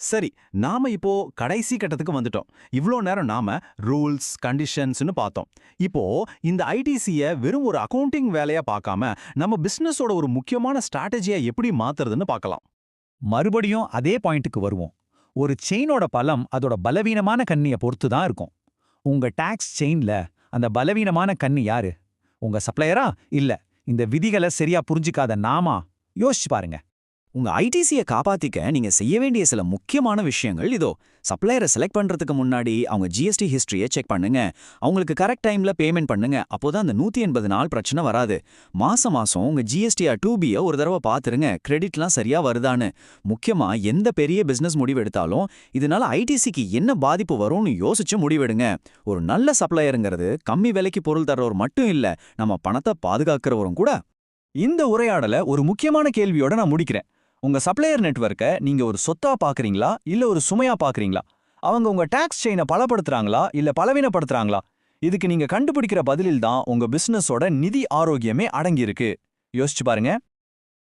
சரி, நாம இப்போ கடைசி கட்டத்துக்கு வந்துட்டோம். இவ்ளோ நேரம் நாம ரூல்ஸ், கண்டிஷன்ஸ்னு பார்த்தோம். இப்போ இந்த ஐடிசிய வெறும் ஒரு அக்கவுண்டிங் வேலையா பார்க்காம, நம்ம பிசினஸோட ஒரு முக்கியமான ஸ்ட்ராட்டஜியா எப்படி மாத்துறதுன்னு பார்க்கலாம். மறுபடியும் அதே பாயிண்ட்டுக்கு வருவோம். ஒரு செயினோட பலம் அதோட பலவீனமான கண்ணிய பொறுத்து தான் இருக்கும். உங்க டாக்ஸ் செயின்ல அந்த பலவீனமான கண்ணி யாரு? உங்க சப்ளையரா? இல்ல இந்த விதிகளை சரியா புரிஞ்சுக்காத நாமா? யோசிச்சு பாருங்க. உங்க ஐடிசியை காப்பாத்திக்க நீங்க செய்ய வேண்டிய சில முக்கியமான விஷயங்கள் இதோ. சப்ளையரை செலக்ட் பண்றதுக்கு முன்னாடி அவங்க ஜிஎஸ்டி ஹிஸ்டரியை செக் பண்ணுங்க. அவங்களுக்கு கரெக்ட் டைம்ல பேமெண்ட் பண்ணுங்க. அப்போதான் அந்த 180 நாள் பிரச்சனை வராது. மாசம் மாசம் உங்க ஜிஎஸ்டிஆர் 2B ஒரு தடவை பாத்துருங்க. கிரெடிட்லாம் சரியா வருதான்னு. முக்கியமா எந்த பெரிய பிசினஸ் முடிவு எடுத்தாலும் இதனால ஐடிசிக்கு என்ன பாதிப்பு வரும்னு யோசிச்சு முடிவெடுங்க. ஒரு நல்ல சப்ளையருங்கிறது கம்மி விலைக்கு பொருள் தர்றவர் மட்டும் இல்ல, நம்ம பணத்தை பாதுகாக்கிறவரும் கூட. இந்த உரையாடல ஒரு முக்கியமான கேள்வியோட நான் முடிக்கிறேன். உங்க சப்ளையர் நெட்வொர்க்கை நீங்க ஒரு சொத்தா பாக்குறீங்களா இல்ல ஒரு சுமையா பாக்குறீங்களா? அவங்க உங்க டாக்ஸ் செயினை பலப்படுத்துறாங்களா இல்ல பலவீனப்படுத்துறாங்களா? இதுக்கு நீங்க கண்டுபிடிக்கிற பதிலில் தான் உங்க பிசினஸோட நிதி ஆரோக்கியமே அடங்கியிருக்கு. யோசிச்சு பாருங்க.